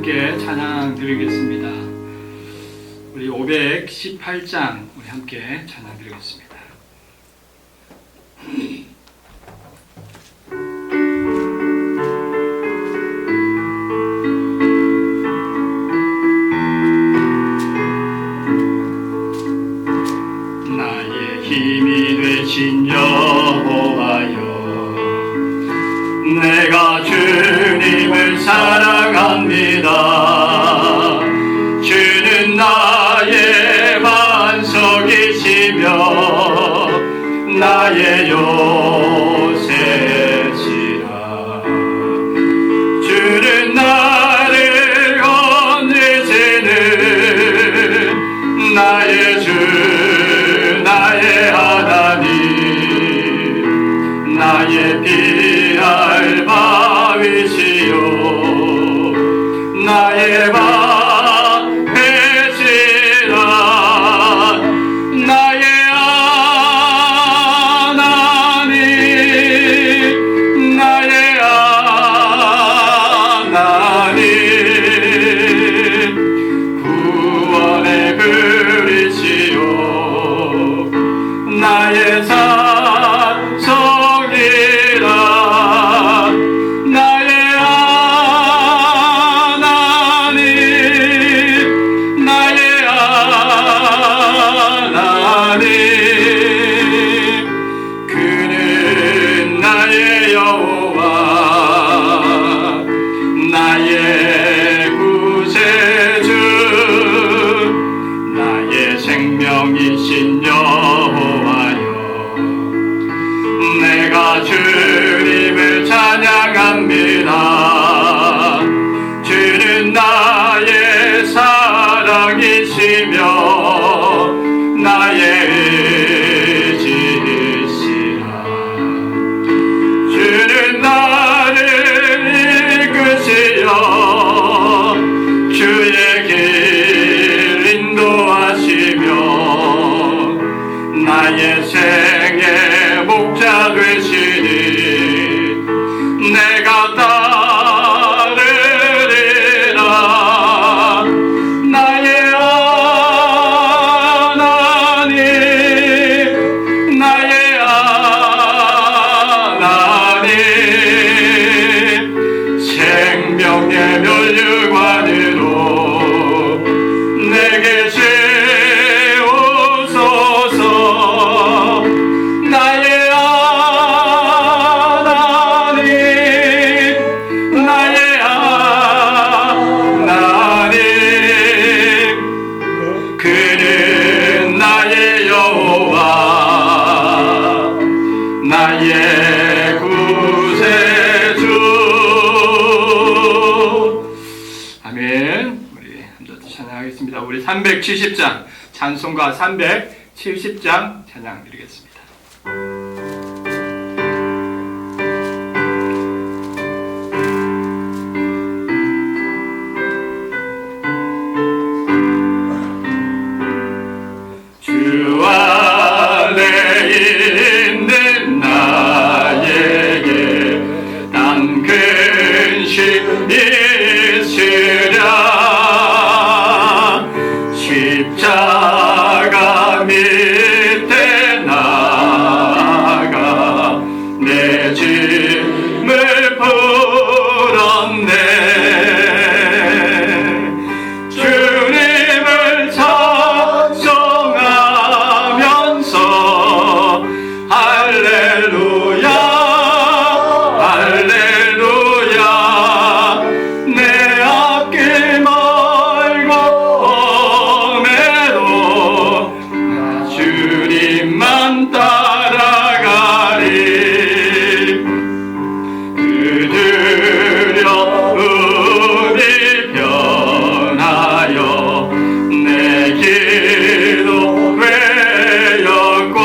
함께 찬양 드리겠습니다. 우리 518장 우리 함께 찬양 드리겠습니다. 나의 힘이 되신 여호와여, 내가 주님을 사랑합니다. 주는 나의 반석이시며 나의 요새시라. 주는 나를 건지시는 나의 주, 나의 하나님, 나의 피할 바위시요 나의 방패시라. 나의 하나님, 나의 하나님, 구원의 그리시요 나의 산성이라. 나의 하나님, 나의 하나님, 그는 나의 여호와, 나의 구세주, 나의 생명이신 여호와여, 내가 주님을 찬양합니다. 주는 나의 사랑이시며 나의 의지이시라. 주는 나를 이끄시어 주의 길 인도하시며 나의 생의 목자 되시니 내가 따르리라. 나의 하나님, 나의 하나님, 생명의 면류관으로 내게 세우소서. 나의 하나님, 나의 하나님, 그는 나의 여호와, 나의 구세주. 아멘. 우리 함께 찬양하겠습니다. 우리 370장 찬송가 370장 찬양 드리겠습니다. 주 안에 있는 나에게 난 근심 있으랴. 십자가 밑에 나가 내 짐을 풀었네. 주님을 찬송하면서 할렐루야, 할렐루야. 내 앞길 멀고 험해도 나 주님만 따라가리. 그 두려움이 변하여 내 기도 되었고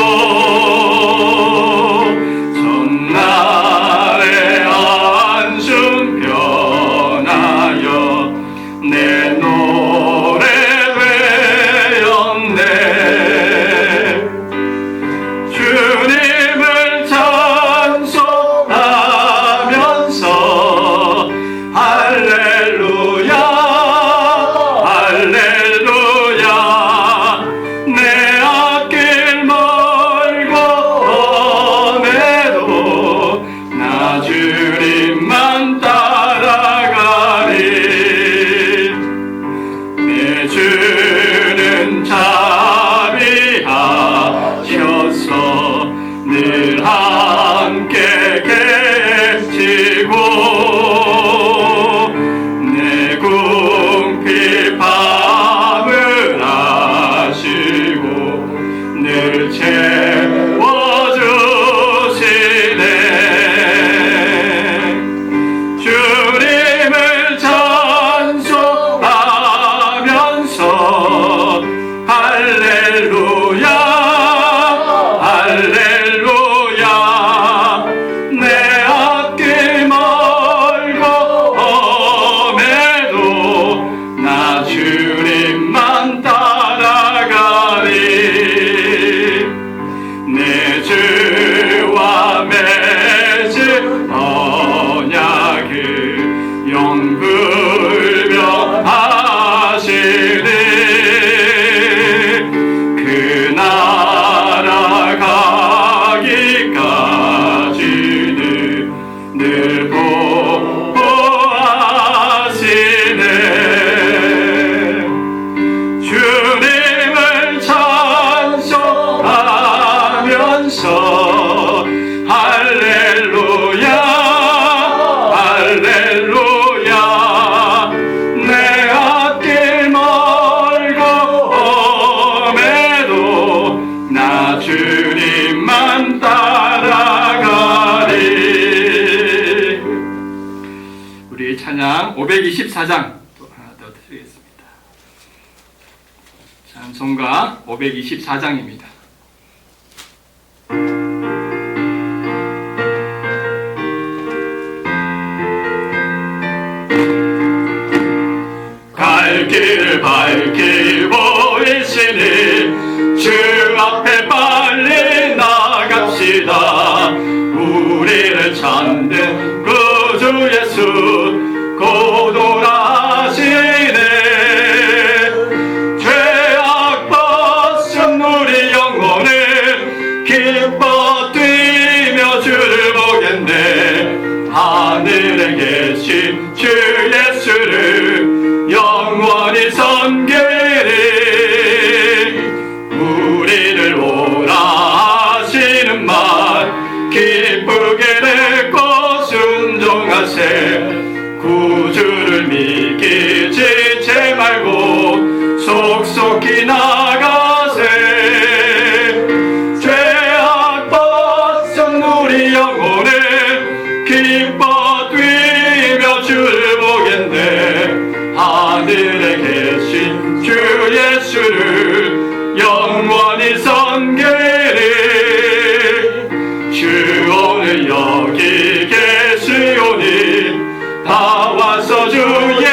늘 함께 계시고 내 궁핍함을 아시고 늘 채워주시네. 주님을 찬송하면서 할렐루야 할렐루야 내 앞길 멀고 험해도 나 주님만 따라가리. 내 주와 맺은 언약을 영불며 하시니 그 나라 가기까지는 늘 보호하시네. 주님을 찬송하면서 할렐루야 할렐루야 내 앞길 멀고 험해도 나 주님만 따라가리. 우리 찬양 524장 또 하나 더 드리겠습니다. 찬송가 524장입니다. 갈 길 밝히 보이시니 주 앞에 빨리 나갑시다. 우리를 찾는 구주 예수 곧 오라시네. 죄악 벗은 우리 영혼을 기뻐 뛰며 주를 보겠네. 하늘에 계신 주 예수를 영원히 섬기리. 우리를 오라 하시는 말 기쁘게 듣고 순종하세. 구주를 믿기지 채 말고 속속히 나가세. 죄악 벗은 우리 영혼을 기뻐 뛰며 주를 보겠네. 하늘에 계신 주 예수를 영원히 섬기리. 주 오늘 여기 계시오니 다 와서 주의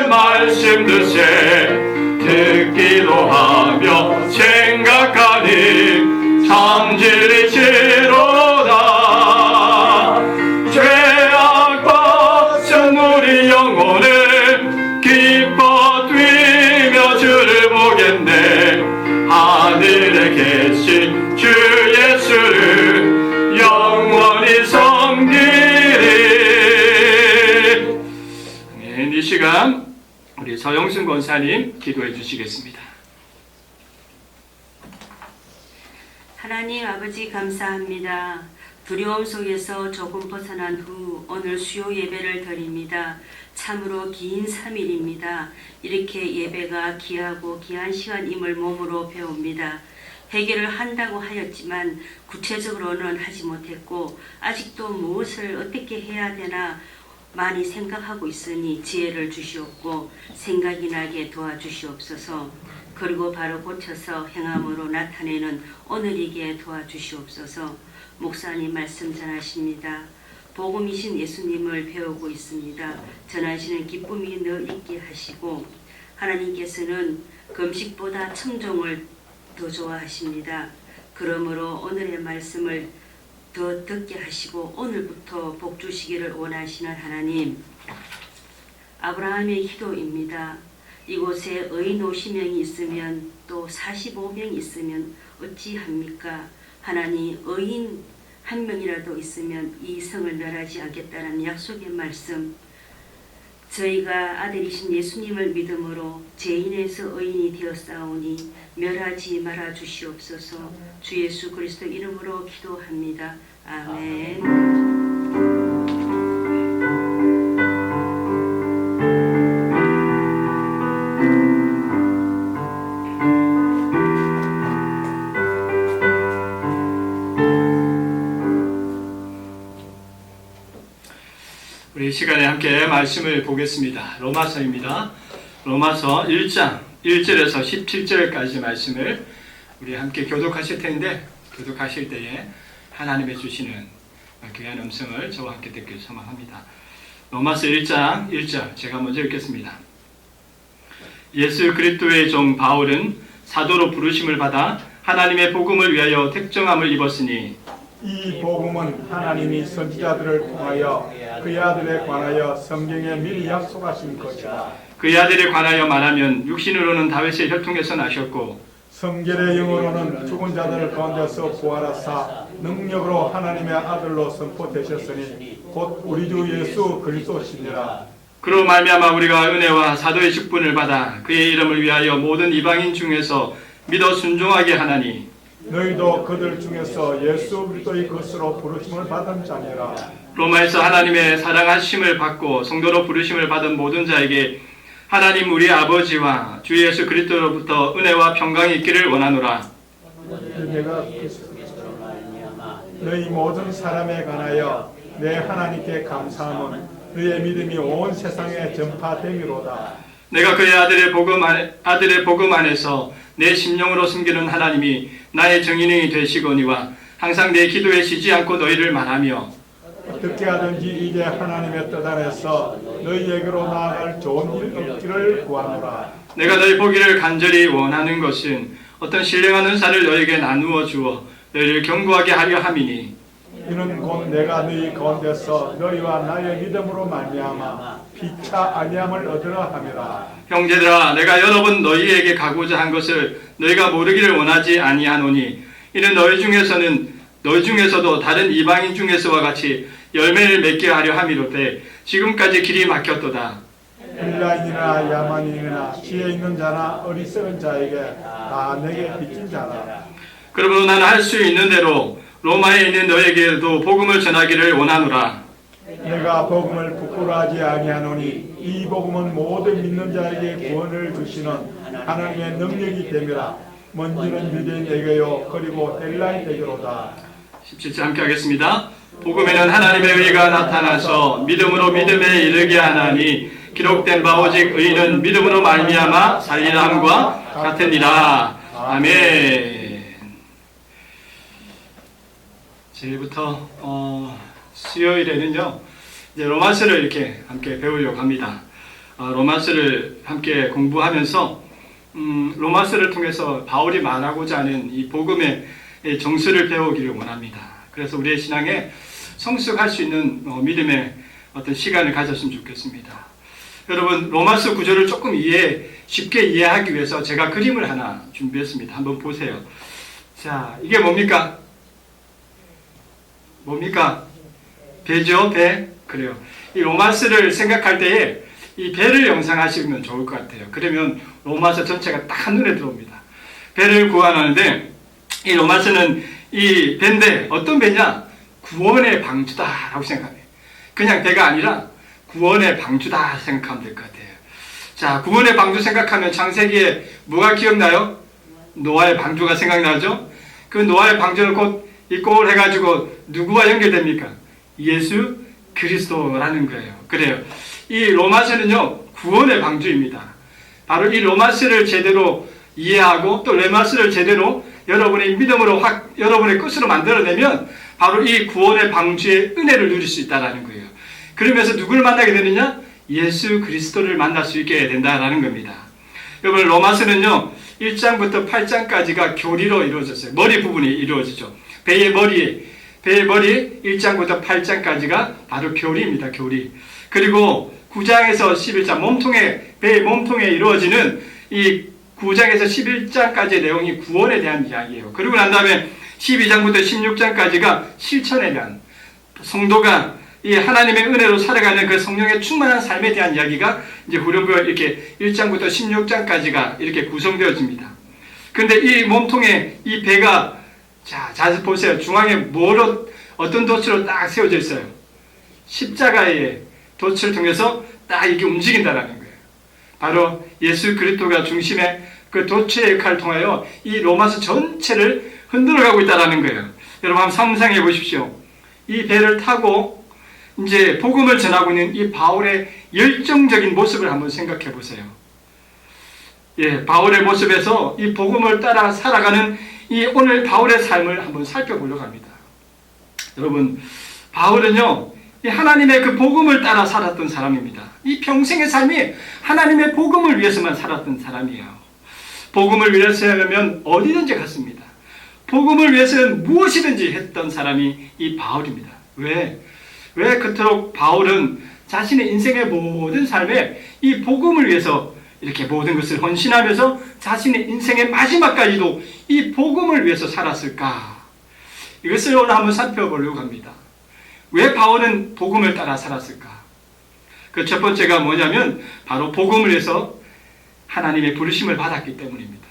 말씀 드세. 듣기도 하며 생각하니 참질이시로다. 죄악 벗은 우리 영혼을 기뻐 뛰며 주를 보겠네. 하늘에 계신 주 예수를 영원히 섬기리. 이 시간 우리 서영순 권사님 기도해 주시겠습니다. 하나님 아버지 감사합니다. 두려움 속에서 조금 벗어난 후 오늘 수요 예배를 드립니다. 참으로 긴 3일입니다. 이렇게 예배가 귀하고 귀한 시간임을 몸으로 배웁니다. 해결을 한다고 하였지만 구체적으로는 하지 못했고 아직도 무엇을 어떻게 해야 되나 많이 생각하고 있으니 지혜를 주시옵고 생각이 나게 도와주시옵소서. 그리고 바로 고쳐서 행함으로 나타내는 오늘이게 도와주시옵소서. 목사님 말씀 전하십니다. 복음이신 예수님을 배우고 있습니다. 전하시는 기쁨이 늘 있게 하시고 하나님께서는 금식보다 청종을 더 좋아하십니다. 그러므로 오늘의 말씀을 더 듣게 하시고 오늘부터 복 주시기를 원하시는 하나님, 아브라함의 기도입니다. 이곳에 의인 50명이 있으면 또 45명이 있으면 어찌합니까? 하나님, 의인 한 명이라도 있으면 이 성을 멸하지 않겠다는 약속의 말씀, 저희가 아들이신 예수님을 믿음으로 죄인에서 의인이 되었사오니 멸하지 말아 주시옵소서. 주 예수 그리스도 이름으로 기도합니다. 아멘. 우리 이 시간에 함께 말씀을 보겠습니다. 로마서입니다. 로마서 1장 1절에서 17절까지 말씀을 우리 함께 교독하실 텐데, 교독하실 때에 하나님의 주시는 귀한 음성을 저와 함께 듣길 소망합니다. 로마서 1장 1절 제가 먼저 읽겠습니다. 예수 그리스도의 종 바울은 사도로 부르심을 받아 하나님의 복음을 위하여 택정함을 입었으니, 이 복음은 하나님이 선지자들을 통하여 그의 아들에 관하여 성경에 미리 약속하신 것이다. 그의 아들에 관하여 말하면 육신으로는 다윗의 혈통에서 나셨고 성결의 영으로는 죽은 자들 가운데서 부활하사 능력으로 하나님의 아들로 선포되셨으니 곧 우리 주 예수 그리스도시니라. 그로 말미암아 우리가 은혜와 사도의 직분을 받아 그의 이름을 위하여 모든 이방인 중에서 믿어 순종하게 하나니, 너희도 그들 중에서 예수 그리스도의 것으로 부르심을 받은 자니라. 로마에서 하나님의 사랑하심을 받고 성도로 부르심을 받은 모든 자에게 하나님 우리 아버지와 주 예수 그리스도로부터 은혜와 평강이 있기를 원하노라. 내가 너희 모든 사람에 관하여 내 하나님께 감사함은 너희의 믿음이 온 세상에 전파됨이로다. 내가 그의 아들의 복음 안에서 내 심령으로 숨기는 하나님이 나의 정인이 되시거니와 항상 내 기도에 쉬지 않고 너희를 말하며, 어떻게 하든지 이제 하나님의 뜻 안에서 너희에게로 나아갈 좋은 일 없기를 구하노라. 내가 너희 보기를 간절히 원하는 것은 어떤 신령한 은사를 너희에게 나누어 주어 너희를 견고하게 하려 함이니, 이는 곧 내가 너희 가운데서 너희와 나의 믿음으로 말미암아 피차 아니함을 얻으라 함이라. 형제들아, 내가 여러 번 너희에게 가고자 한 것을 너희가 모르기를 원하지 아니하노니, 이는 너희 중에서도 다른 이방인 중에서와 같이 열매를 맺게 하려 함이로되 지금까지 길이 막혔도다. 헬라인이나 야만인이나 지혜 있는 자나 어리석은 자에게 다 내게 빚진 자라. 그러므로 나는 할 수 있는 대로 로마에 있는 너에게도 복음을 전하기를 원하노라. 내가 복음을 부끄러워하지 아니하노니 이 복음은 모든 믿는 자에게 구원을 주시는 하나님의 능력이 됨이라. 먼저는 유대인에게요 그리고 헬라인에게로다. 17절 함께 하겠습니다. 복음에는 하나님의 의가 나타나서 믿음으로 믿음에 이르게 하나니, 기록된 바 오직 의인은 믿음으로 말미암아 살리라 함과 같으니라. 아멘. 제일부터 수요일에는요 이제 로마서를 이렇게 함께 배우려고 합니다. 로마서를 함께 공부하면서 로마서를 통해서 바울이 말하고자 하는 이 복음의 정수를 배우기를 원합니다. 그래서 우리의 신앙에 성숙할 수 있는 믿음의 어떤 시간을 가졌으면 좋겠습니다. 여러분, 로마서 구절을 조금 쉽게 이해하기 위해서 제가 그림을 하나 준비했습니다. 한번 보세요. 자, 이게 뭡니까? 배죠, 배. 그래요. 이 로마서를 생각할 때에 이 배를 영상하시면 좋을 것 같아요. 그러면 로마서 전체가 딱 한눈에 들어옵니다. 배를 구원하는데, 이 로마서는 이 배인데 어떤 배냐? 구원의 방주다라고 생각해요. 그냥 배가 아니라 구원의 방주다 생각하면 될 것 같아요. 자, 구원의 방주 생각하면 창세기에 뭐가 기억나요? 노아의 방주가 생각나죠? 그 노아의 방주는 곧 이 꼴 해가지고 누구와 연결됩니까? 예수 그리스도라는 거예요. 그래요. 이 로마서는요 구원의 방주입니다. 바로 이 로마서를 제대로 이해하고 또 로마서를 제대로 여러분의 믿음으로 여러분의 끝으로 만들어내면 바로 이 구원의 방주의 은혜를 누릴 수 있다는 거예요. 그러면서 누구를 만나게 되느냐? 예수 그리스도를 만날 수 있게 된다는 겁니다. 여러분, 로마서는요 1장부터 8장까지가 교리로 이루어졌어요. 머리 부분이 이루어지죠. 배의 머리 1장부터 8장까지가 바로 교리입니다. 교리. 그리고 9장에서 11장 배의 몸통에 이루어지는 이 9장에서 11장까지의 내용이 구원에 대한 이야기예요. 그리고 난 다음에 12장부터 16장까지가 실천에 대한, 성도가 이 하나님의 은혜로 살아가는 그 성령의 충만한 삶에 대한 이야기가 이제 후렴부 이렇게 1장부터 16장까지가 이렇게 구성되어집니다. 근데 이 몸통에 이 배가 자 보세요. 중앙에 어떤 돛으로 딱 세워져 있어요. 십자가의 돛을 통해서 딱 이게 움직인다라는 거예요. 바로 예수 그리스도가 중심의 그 돛의 역할을 통하여 이 로마서 전체를 흔들어가고 있다라는 거예요. 여러분 한번 상상해 보십시오. 이 배를 타고 이제 복음을 전하고 있는 이 바울의 열정적인 모습을 한번 생각해 보세요. 예, 바울의 모습에서 이 복음을 따라 살아가는 이 오늘 바울의 삶을 한번 살펴보려고 합니다. 여러분, 바울은요, 이 하나님의 그 복음을 따라 살았던 사람입니다. 이 평생의 삶이 하나님의 복음을 위해서만 살았던 사람이에요. 복음을 위해서면 어디든지 갔습니다. 복음을 위해서는 무엇이든지 했던 사람이 이 바울입니다. 왜 그토록 바울은 자신의 인생의 모든 삶에 이 복음을 위해서 이렇게 모든 것을 헌신하면서 자신의 인생의 마지막까지도 이 복음을 위해서 살았을까? 이것을 오늘 한번 살펴보려고 합니다. 왜 바울은 복음을 따라 살았을까? 그 첫 번째가 뭐냐면 바로 복음을 위해서 하나님의 부르심을 받았기 때문입니다.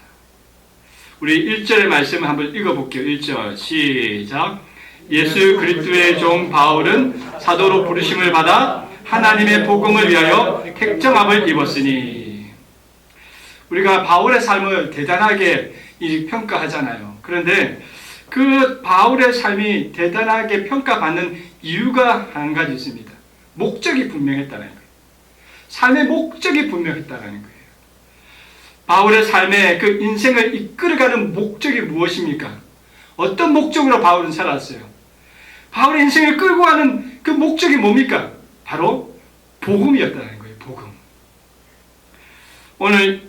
우리 1절의 말씀을 한번 읽어볼게요. 1절 시작. 예수 그리스도의 종 바울은 사도로 부르심을 받아 하나님의 복음을 위하여 택정함을 입었으니. 우리가 바울의 삶을 대단하게 평가하잖아요. 그런데 그 바울의 삶이 대단하게 평가받는 이유가 한 가지 있습니다. 목적이 분명했다는 거예요. 삶의 목적이 분명했다는 거예요. 바울의 삶의 그 인생을 이끌어가는 목적이 무엇입니까? 어떤 목적으로 바울은 살았어요? 바울의 인생을 끌고 가는 그 목적이 뭡니까? 바로 복음이었다는 거예요. 복음. 오늘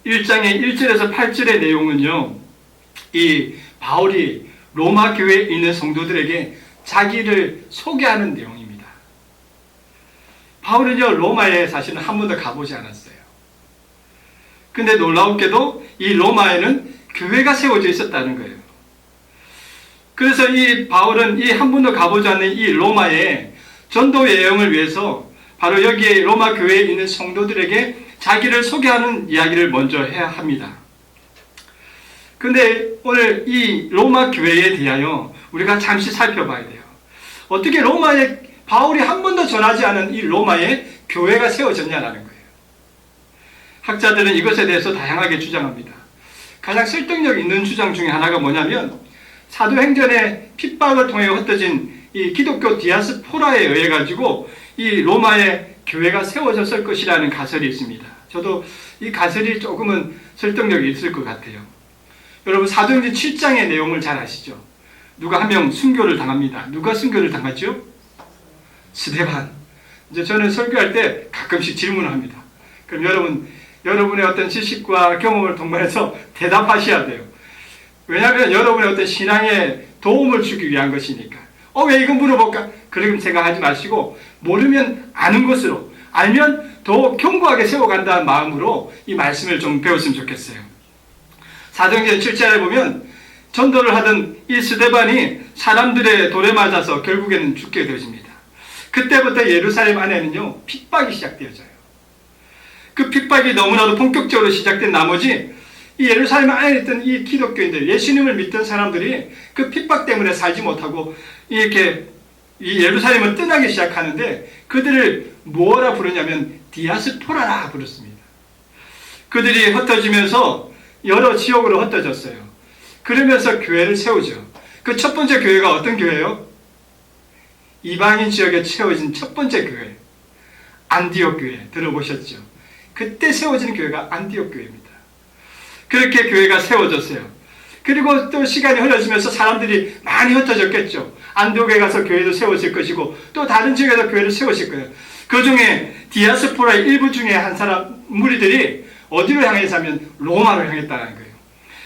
1장의 1절에서 8절의 내용은요, 이 바울이 로마 교회에 있는 성도들에게 자기를 소개하는 내용입니다. 바울은요, 로마에 사실은 한 번도 가보지 않았어요. 근데 놀라웠게도 이 로마에는 교회가 세워져 있었다는 거예요. 그래서 이 바울은 이 한 번도 가보지 않는 이 로마의 전도 여행을 위해서 바로 여기에 로마 교회에 있는 성도들에게 자기를 소개하는 이야기를 먼저 해야 합니다. 근데 오늘 이 로마 교회에 대하여 우리가 잠시 살펴봐야 돼요. 어떻게 로마에 바울이 한 번도 전하지 않은 이 로마에 교회가 세워졌냐라는 거예요. 학자들은 이것에 대해서 다양하게 주장합니다. 가장 설득력 있는 주장 중에 하나가 뭐냐면 사도행전의 핍박을 통해 흩어진 이 기독교 디아스포라에 의해 가지고 이 로마에 교회가 세워졌을 것이라는 가설이 있습니다. 저도 이 가설이 조금은 설득력이 있을 것 같아요. 여러분 사도행전 7장의 내용을 잘 아시죠? 누가 한 명 순교를 당합니다. 누가 순교를 당하죠? 스데반. 이제 저는 설교할 때 가끔씩 질문을 합니다. 그럼 여러분의 어떤 지식과 경험을 동반해서 대답하셔야 돼요. 왜냐하면 여러분의 어떤 신앙에 도움을 주기 위한 것이니까. 왜 이거 물어볼까? 그렇게 생각하지 마시고 모르면 아는 것으로, 알면 더 견고하게 세워간다는 마음으로 이 말씀을 좀 배웠으면 좋겠어요. 사도행전 7장에 보면 전도를 하던 이 스데반이 사람들의 돌에 맞아서 결국에는 죽게 되어집니다. 그때부터 예루살렘 안에는요 핍박이 시작되어져요. 그 핍박이 너무나도 본격적으로 시작된 나머지 이 예루살렘 안에 있던 이 기독교인들, 예수님을 믿던 사람들이 그 핍박 때문에 살지 못하고 이렇게 이 예루살렘을 떠나기 시작하는데 그들을 뭐라 부르냐면 디아스포라라 부르습니다. 그들이 흩어지면서 여러 지역으로 흩어졌어요. 그러면서 교회를 세우죠. 그 첫 번째 교회가 어떤 교회예요? 이방인 지역에 세워진 첫 번째 교회, 안디옥 교회 들어보셨죠? 그때 세워진 교회가 안디옥 교회입니다. 그렇게 교회가 세워졌어요. 그리고 또 시간이 흐려지면서 사람들이 많이 흩어졌겠죠. 안디옥에 가서 교회도 세워질 것이고 또 다른 지역에서 교회를 세우실 거예요. 그 중에 디아스포라의 일부 중에 한 사람 무리들이 어디로 향해서 하면 로마로 향했다는 거예요.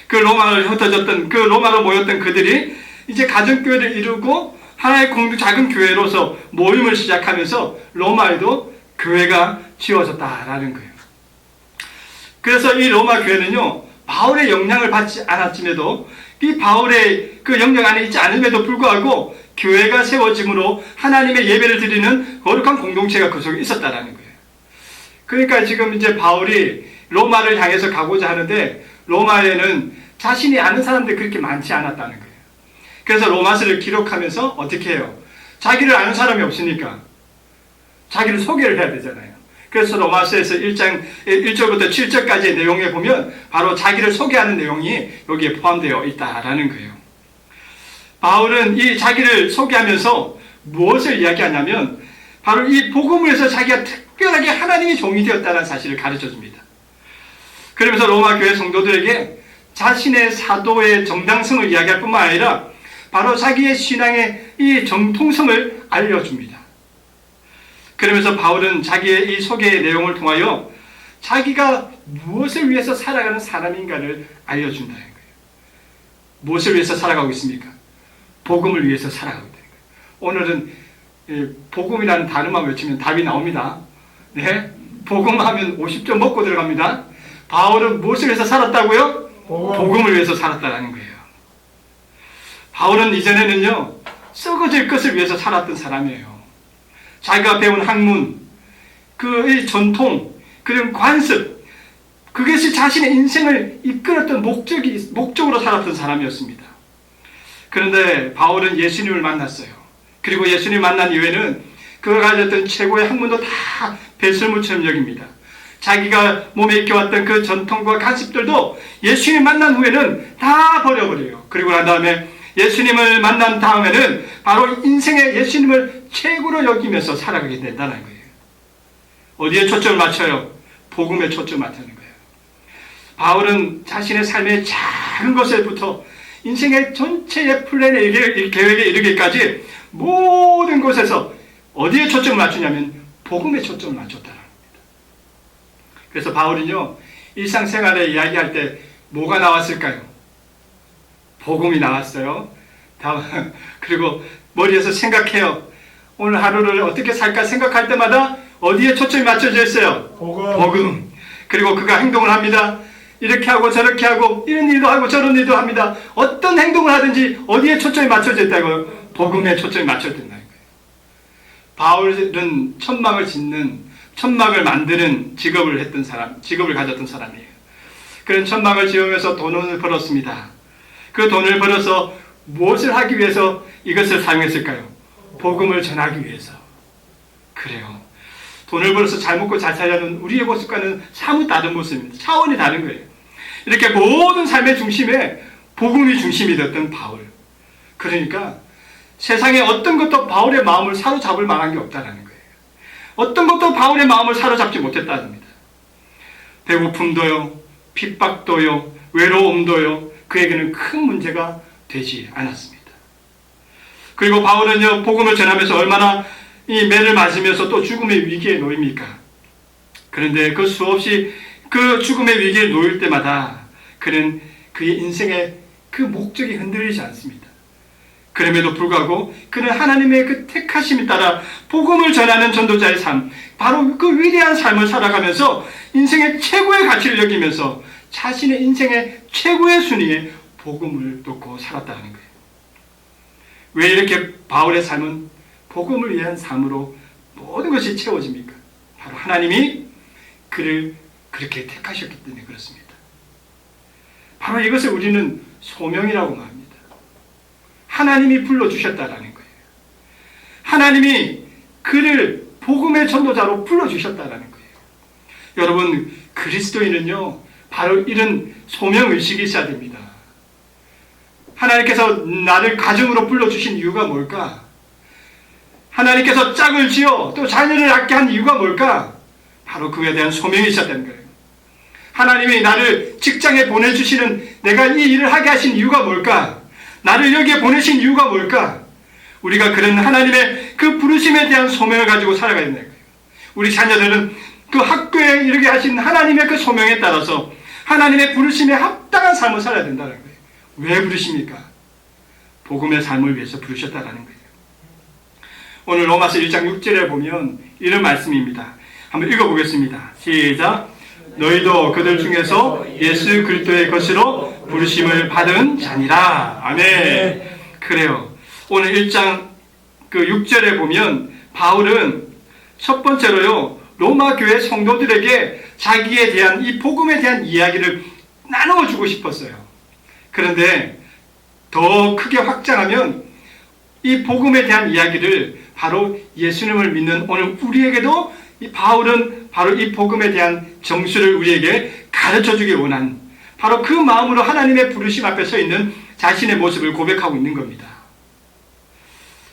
그 로마로 흩어졌던 그 로마로 모였던 그들이 이제 가정교회를 이루고 하나의 작은 교회로서 모임을 시작하면서 로마에도 교회가 지어졌다라는 거예요. 그래서 이 로마 교회는요 바울의 영향을 받지 않았음에도 이 바울의 그 영향 안에 있지 않음에도 불구하고 교회가 세워짐으로 하나님의 예배를 드리는 거룩한 공동체가 그 속에 있었다라는 거예요. 그러니까 지금 이제 바울이 로마를 향해서 가고자 하는데 로마에는 자신이 아는 사람들이 그렇게 많지 않았다는 거예요. 그래서 로마서를 기록하면서 어떻게 해요? 자기를 아는 사람이 없으니까 자기를 소개를 해야 되잖아요. 그래서 로마서에서 1장 1절부터 7절까지의 내용에 보면 바로 자기를 소개하는 내용이 여기에 포함되어 있다라는 거예요. 바울은 이 자기를 소개하면서 무엇을 이야기하냐면 바로 이 복음을 해서 자기가 특별하게 하나님의 종이 되었다는 사실을 가르쳐 줍니다. 그러면서 로마 교회 성도들에게 자신의 사도의 정당성을 이야기할 뿐만 아니라 바로 자기의 신앙의 이 정통성을 알려줍니다. 그러면서 바울은 자기의 이 소개의 내용을 통하여 자기가 무엇을 위해서 살아가는 사람인가를 알려준다는 거예요. 무엇을 위해서 살아가고 있습니까? 복음을 위해서 살아가고 있다는 거예요. 오늘은 복음이라는 단어만 외치면 답이 나옵니다. 네, 복음하면 50점 먹고 들어갑니다. 바울은 무엇을 위해서 살았다고요? 복음을 위해서 살았다는 거예요. 바울은 이전에는요, 썩어질 것을 위해서 살았던 사람이에요. 자기가 배운 학문, 그 전통, 그런 관습, 그것이 자신의 인생을 이끌었던 목적으로 살았던 사람이었습니다. 그런데 바울은 예수님을 만났어요. 그리고 예수님을 만난 이후에는 그가 가졌던 최고의 학문도 다 배설물처럼 여깁니다. 자기가 몸에 익혀왔던 그 전통과 관습들도 예수님 만난 후에는 다 버려버려요. 그리고 난 다음에 예수님을 만난 다음에는 바로 인생의 예수님을 최고로 여기면서 살아가게 된다는 거예요. 어디에 초점을 맞춰요? 복음에 초점을 맞추는 거예요. 바울은 자신의 삶의 작은 것에부터 인생의 전체의 플랜에 계획에 이르기까지 모든 곳에서 어디에 초점을 맞추냐면 복음에 초점을 맞췄다는 겁니다. 그래서 바울은요, 일상생활에 이야기할 때 뭐가 나왔을까요? 복음이 나왔어요. 그리고 머리에서 생각해요. 오늘 하루를 어떻게 살까 생각할 때마다 어디에 초점이 맞춰져 있어요? 복음. 그리고 그가 행동을 합니다. 이렇게 하고 저렇게 하고 이런 일도 하고 저런 일도 합니다. 어떤 행동을 하든지 어디에 초점이 맞춰져 있다고요? 복음에 초점이 맞춰져 있다는 거예요. 바울은 천막을 만드는 직업을 가졌던 사람이에요. 그런 천막을 지으면서 돈을 벌었습니다. 그 돈을 벌어서 무엇을 하기 위해서 이것을 사용했을까요? 복음을 전하기 위해서. 그래요. 돈을 벌어서 잘 먹고 잘 살려는 우리의 모습과는 사뭇 다른 모습입니다. 차원이 다른 거예요. 이렇게 모든 삶의 중심에 복음이 중심이 되었던 바울. 그러니까 세상에 어떤 것도 바울의 마음을 사로잡을 만한 게 없다는 거예요. 어떤 것도 바울의 마음을 사로잡지 못했다는 겁니다. 배고픔도요, 핍박도요, 외로움도요, 그에게는 큰 문제가 되지 않았습니다. 그리고 바울은요, 복음을 전하면서 얼마나 이 매를 맞으면서 또 죽음의 위기에 놓입니까? 그런데 그 수없이 그 죽음의 위기에 놓일 때마다 그는 그의 인생의 그 목적이 흔들리지 않습니다. 그럼에도 불구하고 그는 하나님의 그 택하심에 따라 복음을 전하는 전도자의 삶, 바로 그 위대한 삶을 살아가면서 인생의 최고의 가치를 여기면서 자신의 인생의 최고의 순위에 복음을 놓고 살았다는 거예요. 왜 이렇게 바울의 삶은 복음을 위한 삶으로 모든 것이 채워집니까? 바로 하나님이 그를 그렇게 택하셨기 때문에 그렇습니다. 바로 이것을 우리는 소명이라고 말합니다. 하나님이 불러주셨다라는 거예요. 하나님이 그를 복음의 전도자로 불러주셨다라는 거예요. 여러분, 그리스도인은요, 바로 이런 소명의식이 있어야 됩니다. 하나님께서 나를 가정으로 불러주신 이유가 뭘까? 하나님께서 짝을 지어 또 자녀를 낳게 한 이유가 뭘까? 바로 그에 대한 소명이 있었다는 거예요. 하나님이 나를 직장에 보내주시는 내가 이 일을 하게 하신 이유가 뭘까? 나를 여기에 보내신 이유가 뭘까? 우리가 그런 하나님의 그 부르심에 대한 소명을 가지고 살아가야 된다는 거예요. 우리 자녀들은 그 학교에 이르게 하신 하나님의 그 소명에 따라서 하나님의 부르심에 합당한 삶을 살아야 된다는 거예요. 왜 부르십니까? 복음의 삶을 위해서 부르셨다는 거예요. 오늘 로마서 1장 6절에 보면 이런 말씀입니다. 한번 읽어보겠습니다. 시작. 너희도 그들 중에서 예수 그리스도의 것으로 부르심을 받은 자니라. 아멘. 그래요. 오늘 1장 그 6절에 보면 바울은 첫 번째로요, 로마 교회 성도들에게 자기에 대한 이 복음에 대한 이야기를 나누어 주고 싶었어요. 그런데 더 크게 확장하면 이 복음에 대한 이야기를 바로 예수님을 믿는 오늘 우리에게도 이 바울은 바로 이 복음에 대한 정수를 우리에게 가르쳐 주기 원한, 바로 그 마음으로 하나님의 부르심 앞에 서 있는 자신의 모습을 고백하고 있는 겁니다.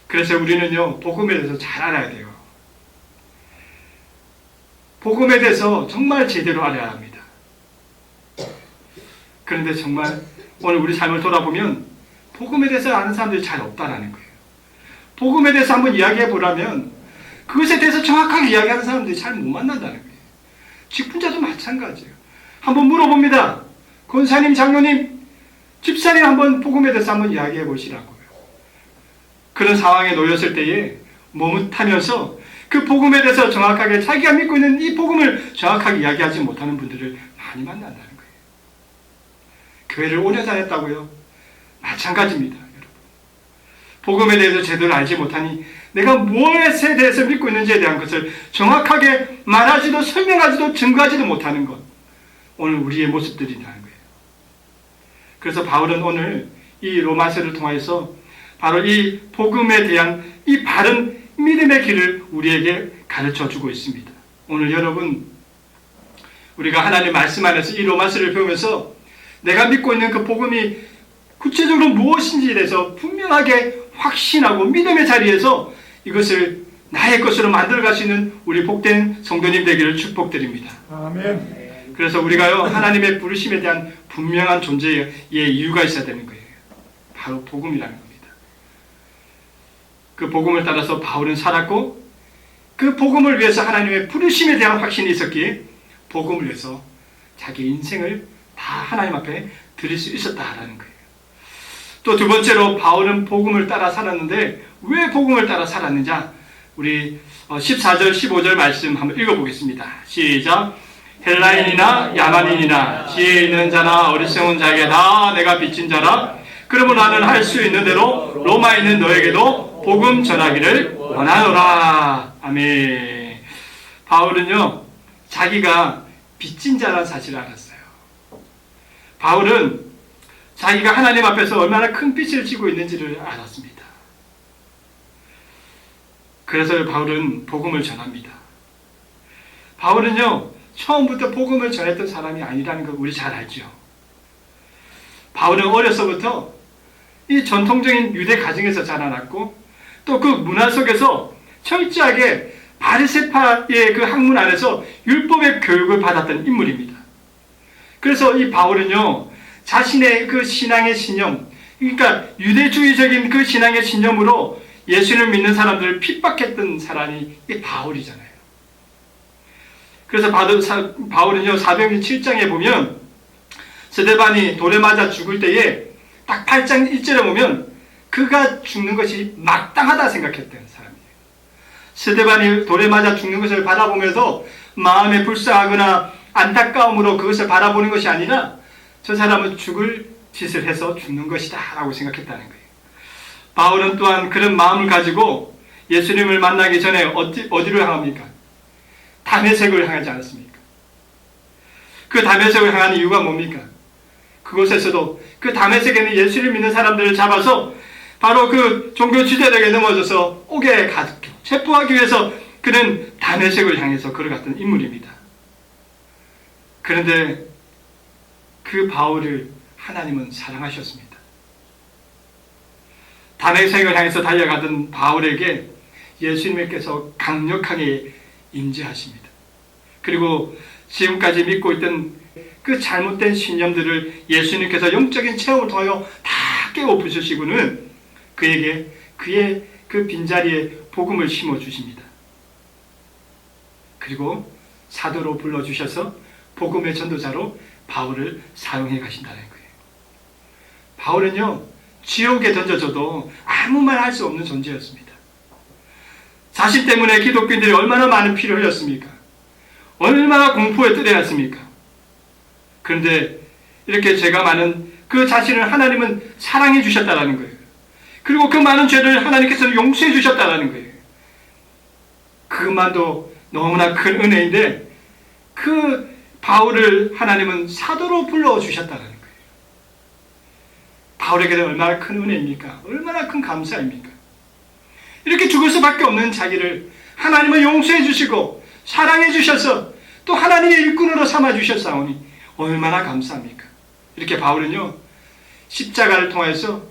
그래서 우리는요, 복음에 대해서 잘 알아야 돼요. 복음에 대해서 정말 제대로 알아야 합니다. 그런데 정말 오늘 우리 삶을 돌아보면 복음에 대해서 아는 사람들이 잘 없다라는 거예요. 복음에 대해서 한번 이야기해 보라면 그것에 대해서 정확하게 이야기하는 사람들이 잘 못 만난다는 거예요. 직분자도 마찬가지예요. 한번 물어봅니다. 권사님, 장로님, 집사님 한번 복음에 대해서 한번 이야기해 보시라고요. 그런 상황에 놓였을 때에 머뭇하면서 그 복음에 대해서 정확하게 자기가 믿고 있는 이 복음을 정확하게 이야기하지 못하는 분들을 많이 만난다는 거예요. 교회를 오래 다녔다고요? 마찬가지입니다, 여러분. 복음에 대해서 제대로 알지 못하니 내가 무엇에 대해서 믿고 있는지에 대한 것을 정확하게 말하지도 설명하지도 증거하지도 못하는 것, 오늘 우리의 모습들이라는 거예요. 그래서 바울은 오늘 이 로마서를 통해서 바로 이 복음에 대한 이 바른 믿음의 길을 우리에게 가르쳐주고 있습니다. 오늘 여러분, 우리가 하나님 말씀 안에서 이 로마서를 배우면서 내가 믿고 있는 그 복음이 구체적으로 무엇인지에 대해서 분명하게 확신하고 믿음의 자리에서 이것을 나의 것으로 만들어갈 수 있는 우리 복된 성도님 되기를 축복드립니다. 아멘. 그래서 우리가요, 하나님의 부르심에 대한 분명한 존재의 이유가 있어야 되는 거예요. 바로 복음이라는 겁니다. 그 복음을 따라서 바울은 살았고, 그 복음을 위해서 하나님의 부르심에 대한 확신이 있었기에 복음을 위해서 자기 인생을 다 하나님 앞에 드릴 수 있었다라는 거예요. 또 두 번째로 바울은 복음을 따라 살았는데 왜 복음을 따라 살았는지 우리 14절 15절 말씀 한번 읽어보겠습니다. 시작. 헬라인이나 야만인이나 지혜 있는 자나 어리석은 자에게 다 내가 빚진 자라. 그러면 나는 할 수 있는 대로 로마에 있는 너에게도 복음 전하기를 원하노라. 아멘. 바울은요, 자기가 빚진 자라는 사실을 알았어요. 바울은 자기가 하나님 앞에서 얼마나 큰 빚을 지고 있는지를 알았습니다. 그래서 바울은 복음을 전합니다. 바울은요, 처음부터 복음을 전했던 사람이 아니라는 걸 우리 잘 알죠. 바울은 어려서부터 이 전통적인 유대 가정에서 자라났고, 또 그 문화 속에서 철저하게 바리새파의 그 학문 안에서 율법의 교육을 받았던 인물입니다. 그래서 이 바울은요, 자신의 그 신앙의 신념, 그러니까 유대주의적인 그 신앙의 신념으로 예수를 믿는 사람들을 핍박했던 사람이 이 바울이잖아요. 그래서 바울은요, 사도행전 7장에 보면 스데반이 돌에 맞아 죽을 때에 딱 8장 1절에 보면 그가 죽는 것이 마땅하다 생각했던 사람이에요. 스데반이 돌에 맞아 죽는 것을 바라보면서 마음에 불쌍하거나 안타까움으로 그것을 바라보는 것이 아니라 저 사람은 죽을 짓을 해서 죽는 것이다 라고 생각했다는 거예요. 바울은 또한 그런 마음을 가지고 예수님을 만나기 전에 어디로 향합니까? 다메섹을 향하지 않았습니까? 그 다메섹을 향하는 이유가 뭡니까? 그곳에서도 그 다메섹에는 예수를 믿는 사람들을 잡아서 바로 그 종교 지도자에게 넘어져서 옥에 가두고 체포하기 위해서 그는 다메섹을 향해서 걸어갔던 인물입니다. 그런데 그 바울을 하나님은 사랑하셨습니다. 다메섹을 향해서 달려가던 바울에게 예수님께서 강력하게 임재하십니다. 그리고 지금까지 믿고 있던 그 잘못된 신념들을 예수님께서 영적인 체험을 통하여 다 깨워 부수시고는 그에게 그의 그 빈자리에 복음을 심어주십니다. 그리고 사도로 불러주셔서 복음의 전도자로 바울을 사용해 가신다는 거예요. 바울은요, 지옥에 던져져도 아무 말 할 수 없는 존재였습니다. 자신 때문에 기독교인들이 얼마나 많은 피를 흘렸습니까? 얼마나 공포에 뜯어놨습니까? 그런데 이렇게 죄가 많은 그 자신을 하나님은 사랑해 주셨다는 거예요. 그리고 그 많은 죄를 하나님께서는 용서해 주셨다는 거예요. 그것만도 너무나 큰 은혜인데 그 바울을 하나님은 사도로 불러주셨다는 거예요. 바울에게는 얼마나 큰 은혜입니까? 얼마나 큰 감사입니까? 이렇게 죽을 수밖에 없는 자기를 하나님은 용서해 주시고 사랑해 주셔서 또 하나님의 일꾼으로 삼아 주셨사오니 얼마나 감사합니까? 이렇게 바울은요, 십자가를 통해서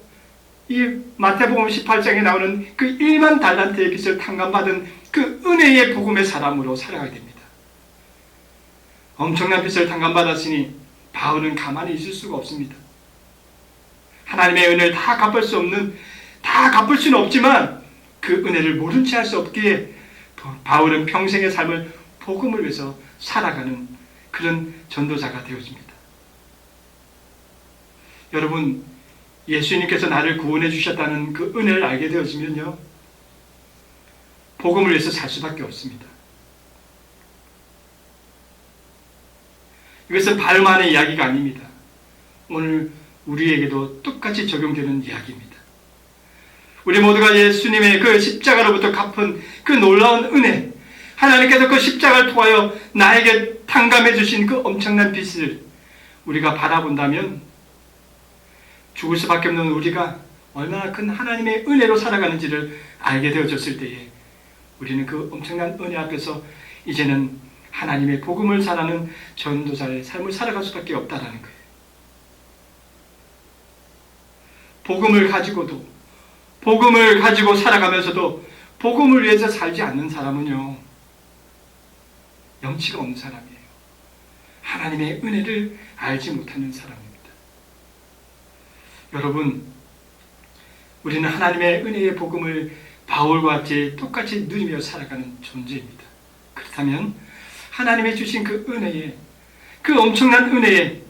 이 마태복음 18장에 나오는 그 1만 달란트의 빚을 탕감받은 그 은혜의 복음의 사람으로 살아가게 됩니다. 엄청난 빚을 탕감받았으니 바울은 가만히 있을 수가 없습니다. 하나님의 은혜를 다 갚을 수는 없지만 그 은혜를 모른 채 할 수 없기에 바울은 평생의 삶을 복음을 위해서 살아가는 그런 전도자가 되어집니다. 여러분, 예수님께서 나를 구원해 주셨다는 그 은혜를 알게 되어지면요, 복음을 위해서 살 수밖에 없습니다. 이것은 바울만의 이야기가 아닙니다. 오늘 우리에게도 똑같이 적용되는 이야기입니다. 우리 모두가 예수님의 그 십자가로부터 갚은 그 놀라운 은혜, 하나님께서 그 십자가를 통하여 나에게 탕감해 주신 그 엄청난 빚을 우리가 바라본다면 죽을 수밖에 없는 우리가 얼마나 큰 하나님의 은혜로 살아가는지를 알게 되어졌을 때에 우리는 그 엄청난 은혜 앞에서 이제는 하나님의 복음을 전하는 전도자의 삶을 살아갈 수밖에 없다는 거예요. 복음을 가지고 살아가면서도 복음을 위해서 살지 않는 사람은요, 영치가 없는 사람이에요. 하나님의 은혜를 알지 못하는 사람입니다. 여러분, 우리는 하나님의 은혜의 복음을 바울과 같이 똑같이 누리며 살아가는 존재입니다. 그렇다면 하나님의 주신 그 은혜에, 그 엄청난 은혜에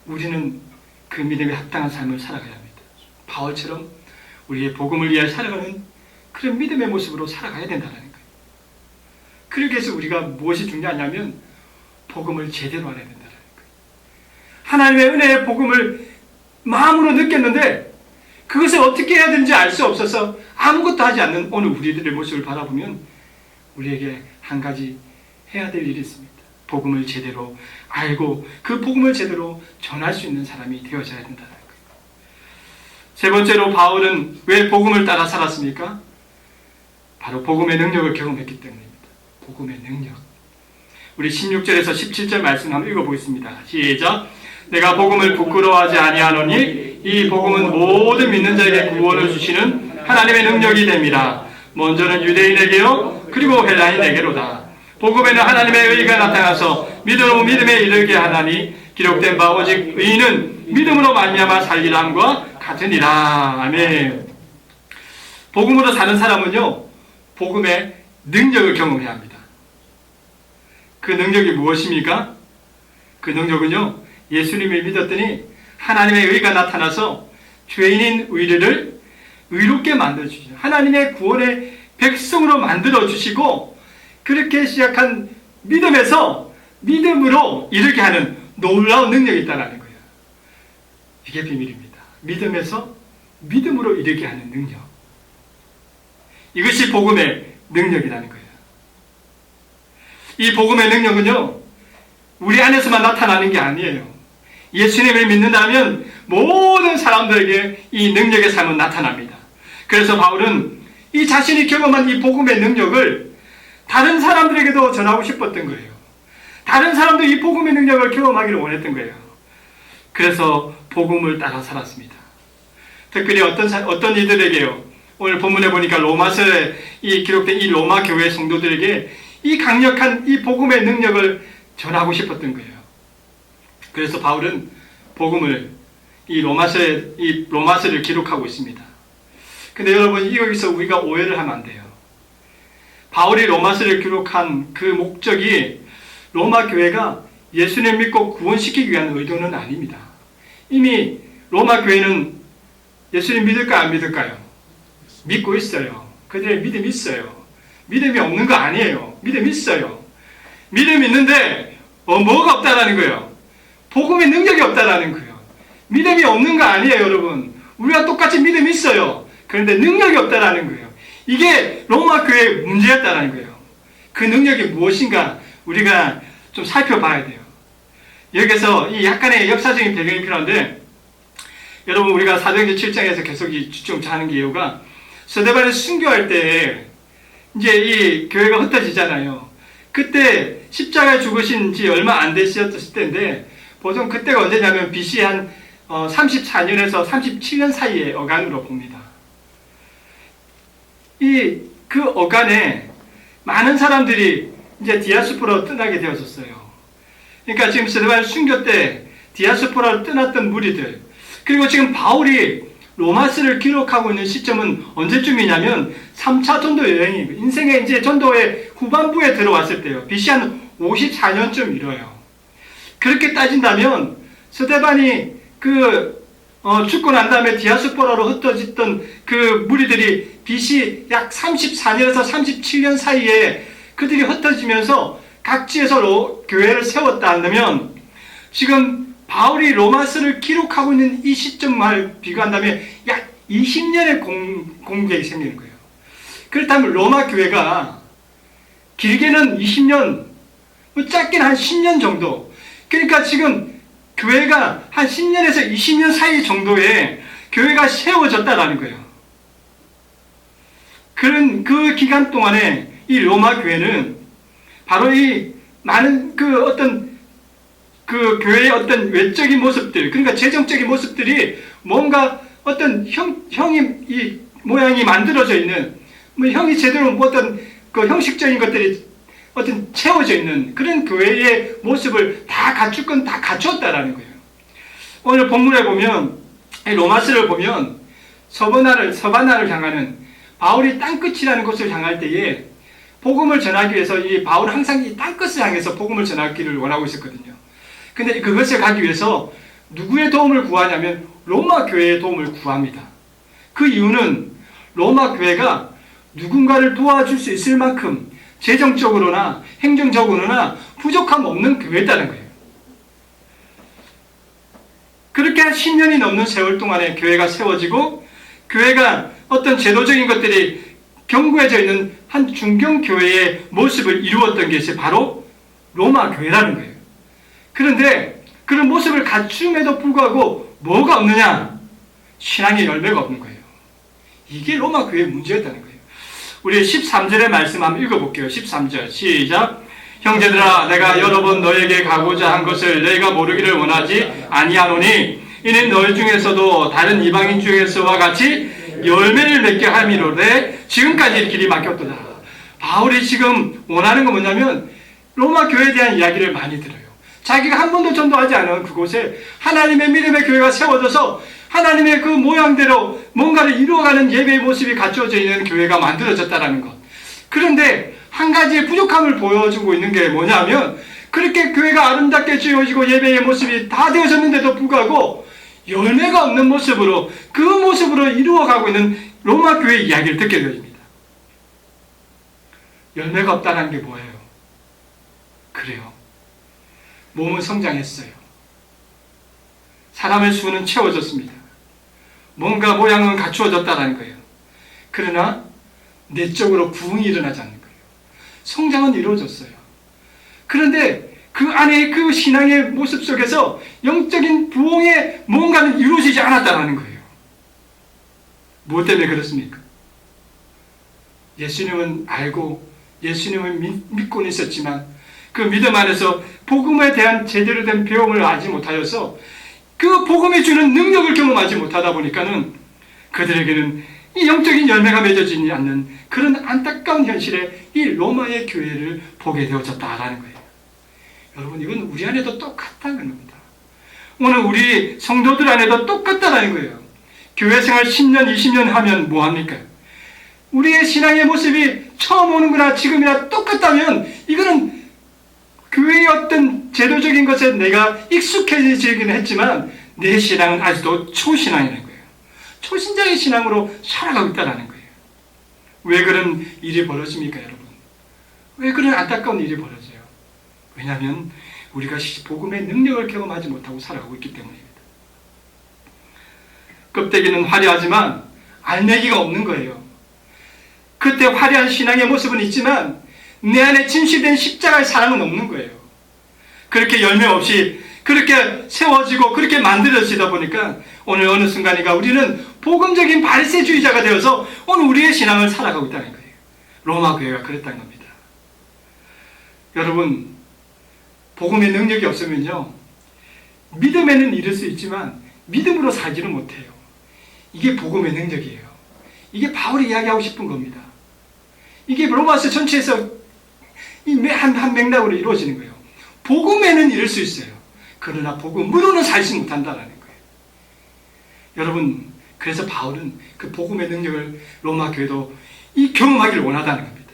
우리는 그 믿음에 합당한 삶을 살아가야 합니다. 바울처럼 우리의 복음을 위해 살아가는 그런 믿음의 모습으로 살아가야 된다는 거예요. 그러기 위해서 우리가 무엇이 중요하냐면 복음을 제대로 알아야 된다는 거예요. 하나님의 은혜의 복음을 마음으로 느꼈는데 그것을 어떻게 해야 되는지 알 수 없어서 아무것도 하지 않는 오늘 우리들의 모습을 바라보면 우리에게 한 가지 해야 될 일이 있습니다. 복음을 제대로 알고 그 복음을 제대로 전할 수 있는 사람이 되어져야 된다는 거예요. 세 번째로 바울은 왜 복음을 따라 살았습니까? 바로 복음의 능력을 경험했기 때문입니다. 복음의 능력. 우리 16절에서 17절 말씀 한번 읽어보겠습니다. 시작. 내가 복음을 부끄러워하지 아니하노니 이 복음은 모든 믿는 자에게 구원을 주시는 하나님의 능력이 됩니다. 먼저는 유대인에게요, 그리고 헬라인에게로다. 복음에는 하나님의 의가 나타나서 믿음으로 믿음에 이르게 하나니 기록된 바 오직 의인은 믿음으로 말미암아 살리라 함과 같으니라. 아멘. 복음으로 사는 사람은요, 복음의 능력을 경험해야 합니다. 그 능력이 무엇입니까? 그 능력은요, 예수님을 믿었더니 하나님의 의가 나타나서 죄인인 우리를 의롭게 만들어주시죠. 하나님의 구원의 백성으로 만들어주시고 그렇게 시작한 믿음에서 믿음으로 이르게 하는 놀라운 능력이 있다는 거예요. 이게 비밀입니다. 믿음에서 믿음으로 이르게 하는 능력. 이것이 복음의 능력이라는 거예요. 이 복음의 능력은요, 우리 안에서만 나타나는 게 아니에요. 예수님을 믿는다면 모든 사람들에게 이 능력의 삶은 나타납니다. 그래서 바울은 이 자신이 경험한 이 복음의 능력을 다른 사람들에게도 전하고 싶었던 거예요. 다른 사람도 이 복음의 능력을 경험하기를 원했던 거예요. 그래서 복음을 따라 살았습니다. 특별히 어떤 이들에게요, 오늘 본문에 보니까 로마서에 이 기록된 이 로마 교회 성도들에게 이 강력한 이 복음의 능력을 전하고 싶었던 거예요. 그래서 바울은 복음을 이 로마서를 기록하고 있습니다. 근데 여러분, 여기서 우리가 오해를 하면 안 돼요. 바울이 로마서를 기록한 그 목적이 로마 교회가 예수님 믿고 구원시키기 위한 의도는 아닙니다. 이미 로마 교회는 예수님 믿을까요, 안 믿을까요? 믿고 있어요. 그들의 믿음이 있어요. 믿음이 없는 거 아니에요. 믿음이 있어요. 믿음이 있는데 뭐가 없다라는 거예요? 복음의 능력이 없다라는 거예요. 믿음이 없는 거 아니에요, 여러분. 우리가 똑같이 믿음이 있어요. 그런데 능력이 없다라는 거예요. 이게 로마 교회의 문제였다라는 거예요. 그 능력이 무엇인가 우리가 좀 살펴봐야 돼요. 여기서 이 약간의 역사적인 배경이 필요한데, 여러분 우리가 사도행전 7장에서 계속 좀 하는 게 이유가, 스데반을 순교할 때 이제 이 교회가 흩어지잖아요. 그때 십자가에 죽으신 지 얼마 안 되셨을 때인데, 보통 그때가 언제냐면 BC 한 34년에서 37년 사이의 어간으로 봅니다. 그 어간에 많은 사람들이 이제 디아스포라로 떠나게 되어졌어요. 그러니까 지금 스데반 순교 때 디아스포라로 떠났던 무리들, 그리고 지금 바울이 로마서를 기록하고 있는 시점은 언제쯤이냐면 3차 전도 여행이, 인생의 이제 전도의 후반부에 들어왔을 때요. BC 한 54년쯤 이뤄요. 그렇게 따진다면 스데반이 죽고 난 다음에 디아스포라로 흩어졌던 그 무리들이 BC 약 34년에서 37년 사이에 그들이 흩어지면서 각지에서 교회를 세웠다 한다면, 지금 바울이 로마서를 기록하고 있는 이 시점을 비교한다면 약 20년의 공백이 생기는 거예요. 그렇다면 로마 교회가 길게는 20년, 짧게는 한 10년 정도, 그러니까 지금 교회가 한 10년에서 20년 사이 정도의 교회가 세워졌다라는 거예요. 그런 그 기간 동안에 이 로마 교회는 바로 이 많은 그 교회의 어떤 외적인 모습들, 그러니까 재정적인 모습들이 뭔가 어떤 이 모양이 만들어져 있는, 형이 제대로 어떤 그 형식적인 것들이 어떤 채워져 있는 그런 교회의 모습을 다 갖출 건 다 갖추었다라는 거예요. 오늘 본문에 보면, 로마서를 보면 서바나를 향하는 바울이 땅끝이라는 곳을 향할 때에 복음을 전하기 위해서 이 바울은 항상 이 땅끝을 향해서 복음을 전하기를 원하고 있었거든요. 근데 그것을 가기 위해서 누구의 도움을 구하냐면 로마 교회의 도움을 구합니다. 그 이유는 로마 교회가 누군가를 도와줄 수 있을 만큼 재정적으로나 행정적으로나 부족함 없는 교회였다는 거예요. 그렇게 한 10년이 넘는 세월 동안에 교회가 세워지고, 교회가 어떤 제도적인 것들이 견고해져 있는 한 중경교회의 모습을 이루었던 것이 바로 로마 교회라는 거예요. 그런데 그런 모습을 갖춤에도 불구하고 뭐가 없느냐? 신앙의 열매가 없는 거예요. 이게 로마 교회의 문제였다는 거예요. 우리 13절의 말씀 한번 읽어볼게요. 13절 시작. 형제들아, 내가 여러 번 너에게 가고자 한 것을 너희가 모르기를 원하지 아니하노니, 이는 너희 중에서도 다른 이방인 중에서와 같이 열매를 맺게 함이로되 지금까지 길이 막혔도다. 바울이 지금 원하는 건 뭐냐면 로마 교회에 대한 이야기를 많이 들어요. 자기가 한 번도 전도하지 않은 그곳에 하나님의 믿음의 교회가 세워져서 하나님의 그 모양대로 뭔가를 이루어가는 예배의 모습이 갖춰져 있는 교회가 만들어졌다는 것. 그런데 한 가지의 부족함을 보여주고 있는 게 뭐냐면, 그렇게 교회가 아름답게 지어지고 예배의 모습이 다 되어졌는데도 불구하고 열매가 없는 모습으로, 그 모습으로 이루어가고 있는 로마 교회의 이야기를 듣게 됩니다. 열매가 없다는 게 뭐예요? 그래요. 몸은 성장했어요. 사람의 수는 채워졌습니다. 뭔가 모양은 갖추어졌다는 거예요. 그러나 내적으로 부흥이 일어나지 않는 거예요. 성장은 이루어졌어요. 그런데 그 안에 그 신앙의 모습 속에서 영적인 부흥의 뭔가는 이루어지지 않았다는 거예요. 무엇 때문에 그렇습니까? 예수님은 알고 예수님을 믿고는 있었지만 그 믿음 안에서 복음에 대한 제대로 된 배움을 하지 못하여서 그 복음이 주는 능력을 경험하지 못하다 보니까는 그들에게는 이 영적인 열매가 맺어지지 않는 그런 안타까운 현실에 이 로마의 교회를 보게 되어졌다라는 거예요. 여러분, 이건 우리 안에도 똑같다는 겁니다. 오늘 우리 성도들 안에도 똑같다는 거예요. 교회 생활 10년, 20년 하면 뭐합니까? 우리의 신앙의 모습이 처음 오는 거나 지금이나 똑같다면 이거는 교회의 어떤 제도적인 것에 내가 익숙해지긴 했지만 내 신앙은 아직도 초신앙이라는 거예요. 초신자의 신앙으로 살아가고 있다는 거예요. 왜 그런 일이 벌어집니까, 여러분? 왜 그런 안타까운 일이 벌어져요? 왜냐하면 우리가 복음의 능력을 경험하지 못하고 살아가고 있기 때문입니다. 껍데기는 화려하지만 알매기가 없는 거예요. 그때 화려한 신앙의 모습은 있지만 내 안에 진실된 십자가의 사랑은 없는 거예요. 그렇게 열매 없이 그렇게 세워지고 그렇게 만들어지다 보니까 오늘 어느 순간인가 우리는 복음적인 바리새주의자가 되어서 오늘 우리의 신앙을 살아가고 있다는 거예요. 로마 교회가 그랬다는 겁니다. 여러분, 복음의 능력이 없으면요, 믿음에는 이를 수 있지만 믿음으로 살지는 못해요. 이게 복음의 능력이에요. 이게 바울이 이야기하고 싶은 겁니다. 이게 로마서 전체에서 한 맥락으로 이루어지는 거예요. 복음에는 이룰 수 있어요. 그러나 복음으로는 살지 못한다는 거예요. 여러분, 그래서 바울은 그 복음의 능력을 로마 교회도 경험하기를 원하다는 겁니다.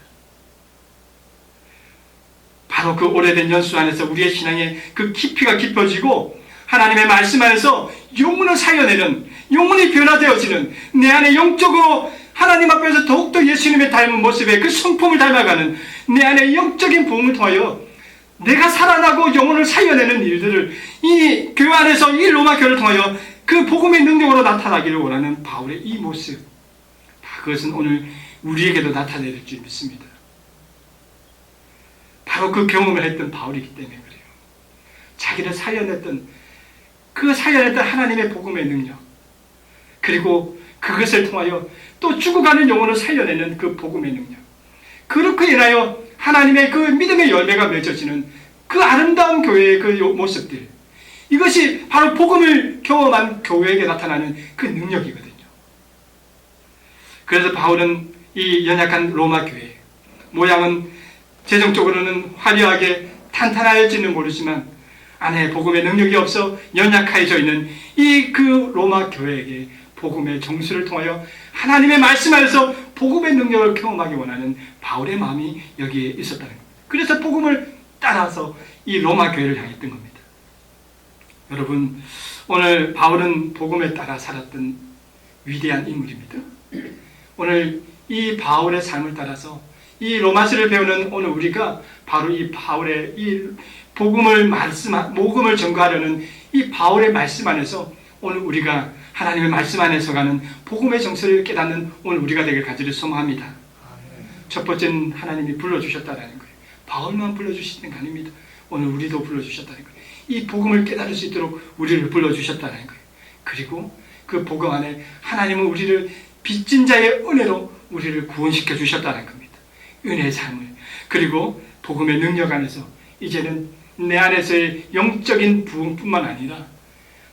바로 그 오래된 연수 안에서 우리의 신앙의 그 깊이가 깊어지고 하나님의 말씀 안에서 영혼을 살려내는, 영혼이 변화되어지는, 내 안에 영적으로 하나님 앞에서 더욱더 예수님의 닮은 모습의 그 성품을 닮아가는 내 안에 영적인 부흥을 통하여 내가 살아나고 영혼을 살려내는 일들을 이 교회 안에서 이 로마 교회를 통하여 그 복음의 능력으로 나타나기를 원하는 바울의 이 모습, 그것은 오늘 우리에게도 나타낼 줄 믿습니다. 바로 그 경험을 했던 바울이기 때문에 그래요. 자기를 살려냈던 하나님의 복음의 능력, 그리고 그것을 통하여 또 죽어가는 영혼을 살려내는 그 복음의 능력, 그렇게 인하여 하나님의 그 믿음의 열매가 맺어지는 그 아름다운 교회의 그 모습들, 이것이 바로 복음을 경험한 교회에게 나타나는 그 능력이거든요. 그래서 바울은 이 연약한 로마 교회, 모양은 재정적으로는 화려하게 탄탄할지는 모르지만 안에 복음의 능력이 없어 연약해져 있는 이 그 로마 교회에게 복음의 정수를 통하여 하나님의 말씀 안에서 복음의 능력을 경험하기 원하는 바울의 마음이 여기에 있었다는 겁니다. 그래서 복음을 따라서 이 로마 교회를 향했던 겁니다. 여러분, 오늘 바울은 복음에 따라 살았던 위대한 인물입니다. 오늘 이 바울의 삶을 따라서 이 로마서를 배우는 오늘 우리가 바로 이 바울의 이 복음을 전가하려는 이 바울의 말씀 안에서 오늘 우리가 하나님의 말씀 안에서 가는 복음의 정서를 깨닫는 오늘 우리가 되길 간절히 소망합니다. 첫 번째는 하나님이 불러주셨다는 거예요. 바울만 불러주시는 게 아닙니다. 오늘 우리도 불러주셨다는 거예요. 이 복음을 깨달을 수 있도록 우리를 불러주셨다는 거예요. 그리고 그 복음 안에 하나님은 우리를 빚진 자의 은혜로 우리를 구원시켜 주셨다는 겁니다. 은혜의 삶을. 그리고 복음의 능력 안에서 이제는 내 안에서의 영적인 부흥뿐만 아니라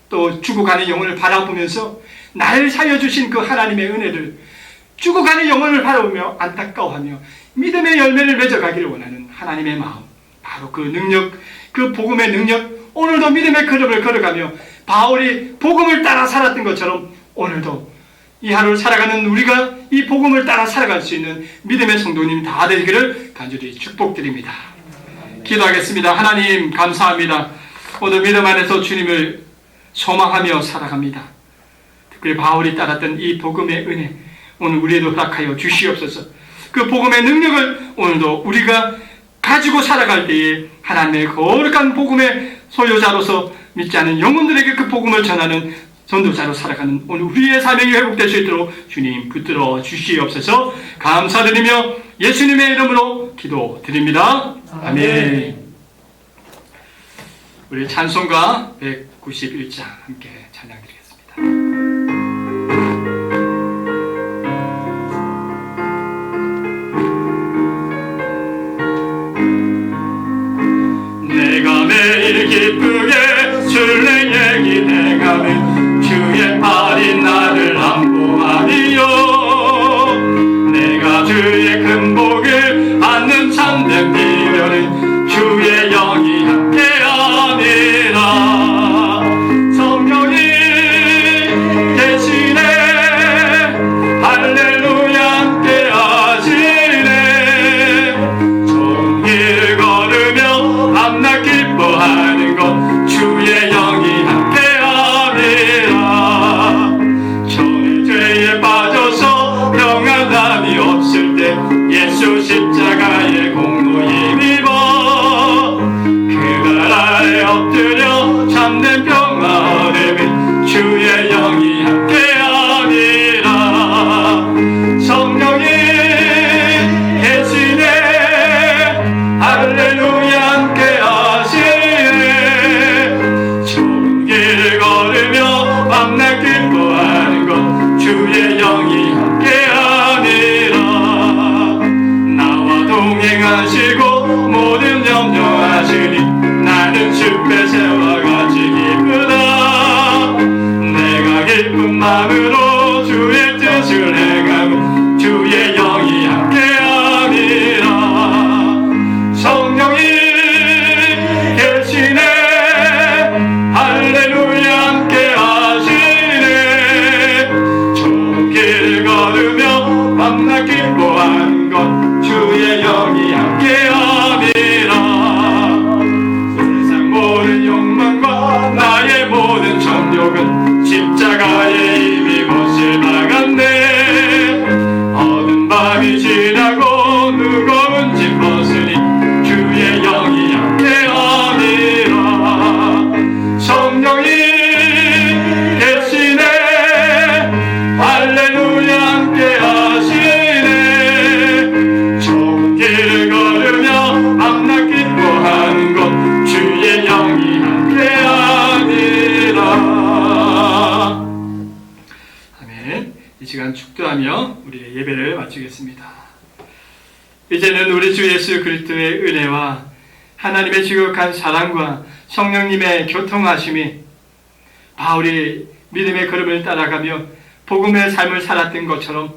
또 죽어가는 영혼을 바라보면서 나를 살려주신 그 하나님의 은혜를 죽어가는 영혼을 바라보며 안타까워하며 믿음의 열매를 맺어가기를 원하는 하나님의 마음, 바로 그 능력, 그 복음의 능력, 오늘도 믿음의 걸음을 걸어가며 바울이 복음을 따라 살았던 것처럼 오늘도 이 하루를 살아가는 우리가 이 복음을 따라 살아갈 수 있는 믿음의 성도님 다 되기를 간절히 축복드립니다. 기도하겠습니다. 하나님 감사합니다. 오늘 믿음 안에서 주님을 소망하며 살아갑니다. 특별히 바울이 따랐던 이 복음의 은혜, 오늘 우리에도 허락하여 주시옵소서. 그 복음의 능력을 오늘도 우리가 가지고 살아갈 때에 하나님의 거룩한 복음의 소유자로서 믿지 않은 영혼들에게 그 복음을 전하는 전도자로 살아가는 오늘 우리의 삶이 회복될 수 있도록 주님 붙들어 주시옵소서. 감사드리며 예수님의 이름으로 기도드립니다. 아멘. 우리 찬송가 191장 함께 찬양드리겠습니다. 내가 매일 기쁘게 주를 얘기해가며 주의 팔이 나를 안보하리요. 내가 주의 큰 복을 받는 참된 비결은 주의 영이 함께함이라. 성령이 계시네, 할렐루야 함께하시네. 좋은 길 걸으며 밤낮 기뻐하는 것 주의 영이 함께함이라. 저의 죄에 빠져서 평안함이 없을 때 예수 십자가의 공로 힘입어 그가 아래 엎드려 참된 평화 얻음이 주의 영이 함께하니라. 인정하시고 모든 염려하시니 나는 숲에새와 같이 기쁘다. 내가 기쁜 마음으로 주의 뜻을 행하면 주의 영이 함께하리라. 성령이 계시네 할렐루야 함께하시네. 좋은 길 걸으며 밤낮 기뻐하는 것 주의 영이 함께하리라. 세상 모든 욕망과 나의 모든 정욕은 십자가에 이미 못을 박았네. 어두운 밤이 지나고 무거운 짐 벗으니 주의 영이 함께하리라. 성령이 계시네 할렐루야 함께하시네. 좋은 길을 걸으며 밤낮 기뻐하는 것 주의 영이 함께하리라. 아멘. 이 시간 축도하며 우리의 예배를 마치겠습니다. 이제는 우리 주 예수 그리스도의 은혜와 하나님의 지극한 사랑과 성령님의 교통하심이 바울이 믿음의 걸음을 따라가며 복음의 삶을 살았던 것처럼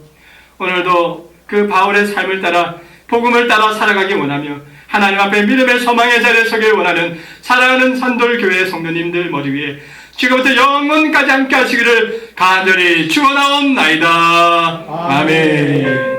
오늘도 그 바울의 삶을 따라 복음을 따라 살아가기 원하며 하나님 앞에 믿음의 소망의 자리에 서길 원하는 사랑하는 산돌교회 성도님들 머리 위에 지금부터 영원까지 함께 하시기를 간절히 축원하옵나이다. 아멘.